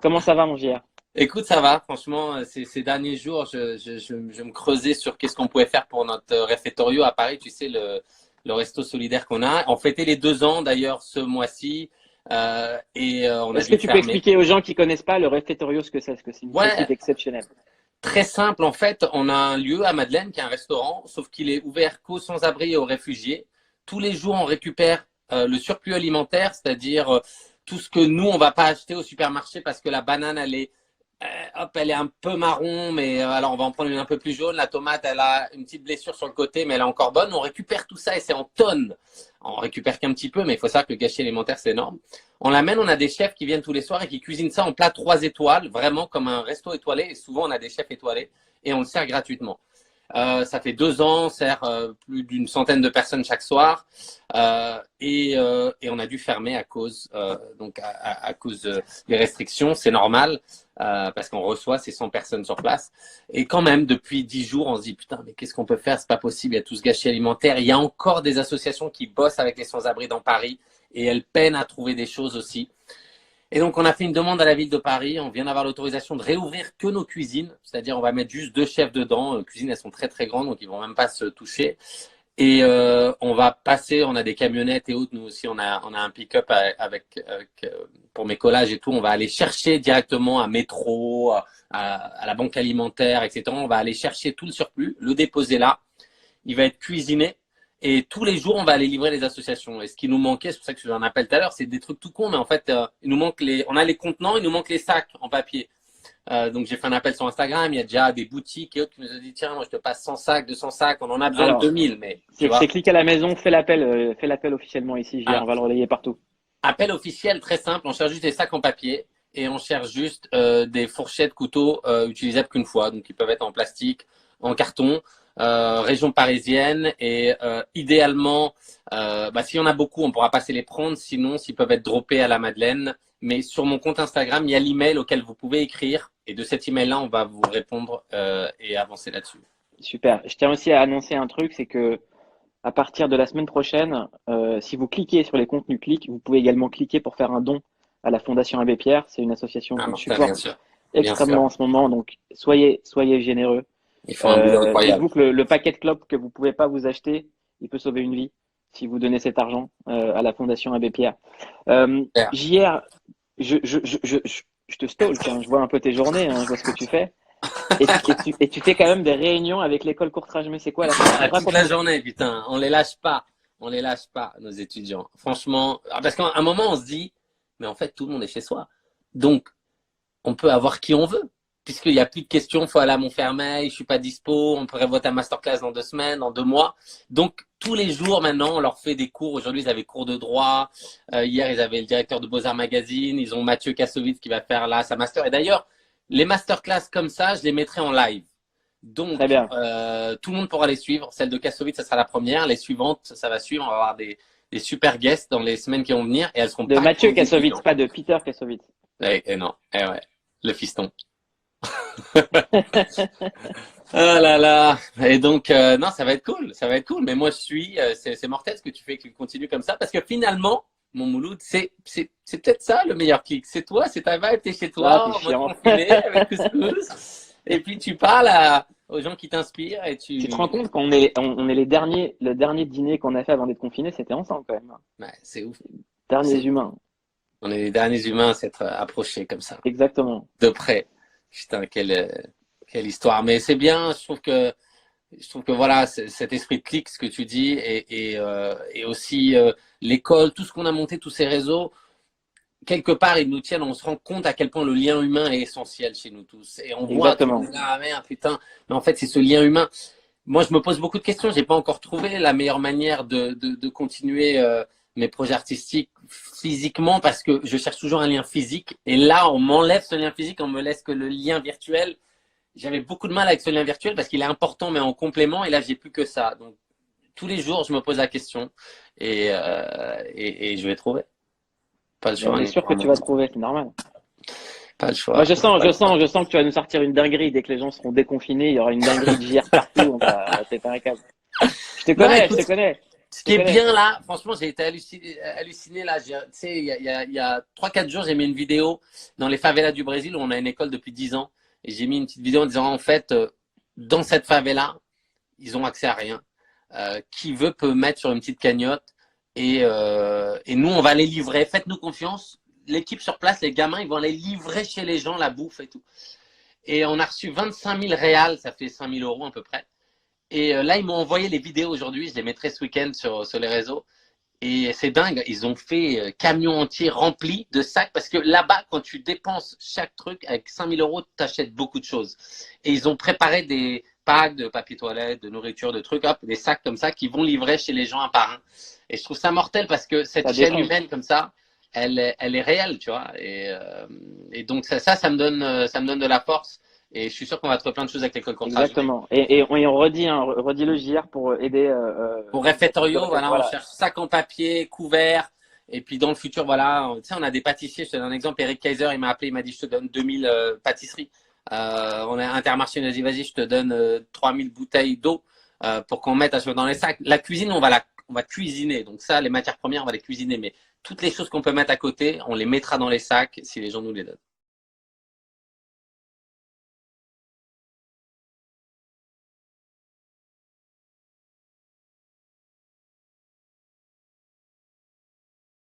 Comment ça va, mon JR? Écoute, ça va. Franchement, ces derniers jours, je me creusais sur qu'est-ce qu'on pouvait faire pour notre réfectorio à Paris. Tu sais, le resto solidaire qu'on a. On fêtait les 2 ans d'ailleurs ce mois-ci on a Est-ce que dû tu peux fermer. expliquer aux gens qui connaissent pas le Refectorio ce que c'est? Parce que c'est une Ouais, initiative exceptionnelle. très simple. En fait, on a un lieu à Madeleine qui est un restaurant, sauf qu'il est ouvert qu'aux sans-abri et aux réfugiés. Tous les jours, on récupère le surplus alimentaire, c'est-à-dire tout ce que nous, on va pas acheter au supermarché parce que la banane, elle est un peu marron, mais alors on va en prendre une un peu plus jaune. La tomate, elle a une petite blessure sur le côté, mais elle est encore bonne. On récupère tout ça et c'est en tonnes. On récupère qu'un petit peu, mais il faut savoir que le gâchis alimentaire, c'est énorme. On l'amène, on a des chefs qui viennent tous les soirs et qui cuisinent ça en plat 3 étoiles, vraiment comme un resto étoilé. Et souvent, on a des chefs étoilés et on le sert gratuitement. Ça fait 2 ans, on sert plus d'une centaine de personnes chaque soir et on a dû fermer à cause à cause des restrictions. C'est normal parce qu'on reçoit ces 100 personnes sur place. Et quand même, depuis 10 jours, on se dit putain, mais qu'est-ce qu'on peut faire? C'est pas possible. Il y a tout ce gâchis alimentaire. Il y a encore des associations qui bossent avec les sans-abri dans Paris et elles peinent à trouver des choses aussi. Et donc, on a fait une demande à la ville de Paris. On vient d'avoir l'autorisation de réouvrir que nos cuisines. C'est-à-dire, on va mettre juste 2 chefs dedans. Les cuisines, elles sont très, très grandes, donc ils vont même pas se toucher. Et on va passer, on a des camionnettes et autres. Nous aussi, on a un pick-up pour mes collages et tout. On va aller chercher directement à Métro, à la banque alimentaire, etc. On va aller chercher tout le surplus, le déposer là. Il va être cuisiné. Et tous les jours, on va aller livrer les associations. Et ce qui nous manquait, c'est pour ça que je vous en appelle tout à l'heure, c'est des trucs tout cons, mais en fait, il nous manque on a les contenants, il nous manque les sacs en papier. Donc j'ai fait un appel sur Instagram, il y a déjà des boutiques et autres qui nous ont dit tiens, moi je te passe 100 sacs, 200 sacs, on en a besoin de Alors, 2000, mais tu c'est vois. clique à la maison, fais l'appel officiellement ici, JR. On Alors, va le relayer partout. appel officiel très simple, on cherche juste des sacs en papier et on cherche juste des fourchettes, couteaux utilisables qu'une fois, donc ils peuvent être en plastique, en carton, région parisienne et idéalement, s'il y en a beaucoup, on pourra passer les prendre, sinon s'ils peuvent être droppés à la Madeleine. Mais sur mon compte Instagram, il y a l'email auquel vous pouvez écrire et de cet email-là, on va vous répondre et avancer là-dessus. Super. Je tiens aussi à annoncer un truc, c'est que à partir de la semaine prochaine, si vous cliquez sur les contenus clics, vous pouvez également cliquer pour faire un don à la Fondation Abbé Pierre. C'est une association Ah, qu'on mortel, bien supporte sûr. Bien sûr. extrêmement en ce moment, donc soyez généreux. Ils font un boulot incroyable. Dites-vous que le paquet de clopes que vous pouvez pas vous acheter, il peut sauver une vie si vous donnez cet argent à la Fondation Abbé Pierre. JR, je te stalk, hein, je vois un peu tes journées, hein, je vois ce que tu fais. Et tu fais quand même des réunions avec l'école Courtrage, mais c'est quoi la Toute la raconte-moi. journée, putain. On les lâche pas. On les lâche pas, nos étudiants. Franchement, parce qu'à un moment, on se dit, mais en fait, tout le monde est chez soi. Donc, on peut avoir qui on veut. Puisqu'il n'y a plus de questions, faut aller à Montfermeil, je suis pas dispo, on pourrait voter un masterclass dans 2 semaines, dans 2 mois. Donc, tous les jours, maintenant, on leur fait des cours. Aujourd'hui, ils avaient cours de droit. Hier, ils avaient le directeur de Beaux-Arts Magazine. Ils ont Mathieu Kassovitz qui va faire là sa master. Et d'ailleurs, les masterclass comme ça, je les mettrai en live. Très Donc, bien. tout le monde pourra les suivre. Celle de Kassovitz, ça sera la première. Les suivantes, ça va suivre. On va avoir des super guests dans les semaines qui vont venir et elles seront De pas que pour Mathieu les Kassovitz, étudiants. pas de Peter Kassovitz. Et non, ouais, le fiston. Ah là là. Et donc, non, ça va être cool. Ça va être cool. Mais moi, c'est mortel ce que tu fais, que tu continues comme ça. Parce que finalement, mon Mouloud, c'est peut-être ça le meilleur kick. C'est toi, c'est ta vibe, t'es chez Ah, toi, t'es en mode chiant. confiné, avec couscous. Et puis, tu parles aux gens qui t'inspirent et Tu te rends tu. compte qu'on est le dernier dîner qu'on a fait avant d'être confiné, c'était ensemble quand même. Ouais, c'est ouf. Derniers C'est... humains. On est les derniers humains à s'être approchés comme ça, Exactement. de près. Putain, quelle histoire. Mais c'est bien, je trouve que voilà, cet esprit de clic, ce que tu dis, et aussi l'école, tout ce qu'on a monté, tous ces réseaux, quelque part, ils nous tiennent, on se rend compte à quel point le lien humain est essentiel chez nous tous. Et on voit qu'on Exactement. est là, ah merde, putain, mais en fait, c'est ce lien humain. Moi, je me pose beaucoup de questions. J'ai pas encore trouvé la meilleure manière de continuer mes projets artistiques physiquement parce que je cherche toujours un lien physique. Et là, on m'enlève ce lien physique, on me laisse que le lien virtuel. J'avais beaucoup de mal avec ce lien virtuel parce qu'il est important, mais en complément. Et là, j'ai plus que ça. Donc, tous les jours, je me pose la question et je vais trouver. Pas le Mais on choix, est ni sûr que tu vas trouver, c'est normal. pas le Moi, choix. je sens que tu vas nous sortir une dinguerie dès que les gens seront déconfinés. Il y aura une dinguerie de JR partout. On va péter un câble. Je te Non, connais, je écoute, te connais. Ce qui est bien là, franchement, j'ai été halluciné là. Tu sais, il y a 3-4 jours, j'ai mis une vidéo dans les favelas du Brésil où on a une école depuis 10 ans. Et j'ai mis une petite vidéo en disant, en fait, dans cette favela, ils ont accès à rien. Qui veut peut mettre sur une petite cagnotte. Et nous, on va les livrer. Faites-nous confiance. L'équipe sur place, les gamins, ils vont aller livrer chez les gens la bouffe et tout. Et on a reçu 25 000 réals, ça fait 5 000 € à peu près. Et là, ils m'ont envoyé les vidéos aujourd'hui. Je les mettrai ce week-end sur les réseaux. Et c'est dingue. Ils ont fait camion entier rempli de sacs. Parce que là-bas, quand tu dépenses chaque truc, avec 5 000 €, tu achètes beaucoup de choses. Et ils ont préparé des packs de papier toilette, de nourriture, de trucs, hop, des sacs comme ça qui vont livrer chez les gens un par un. Et je trouve ça mortel parce que cette chaîne humaine comme ça, elle est réelle, tu vois. Et donc ça me donne de la force. Et je suis sûr qu'on va trouver plein de choses avec l'école contrat. Exactement. Et on redit le JR pour aider. Pour Refectorio, voilà, on cherche sac en papier, couvert. Et puis dans le futur, voilà, tu sais, on a des pâtissiers. Je te donne un exemple. Eric Kaiser, il m'a appelé, il m'a dit, je te donne 2000 pâtisseries. On a Intermarché, il m'a dit, vas-y, je te donne 3000 bouteilles d'eau pour qu'on mette dans les sacs. La cuisine, on va cuisiner. Donc ça, les matières premières, on va les cuisiner. Mais toutes les choses qu'on peut mettre à côté, on les mettra dans les sacs si les gens nous les donnent.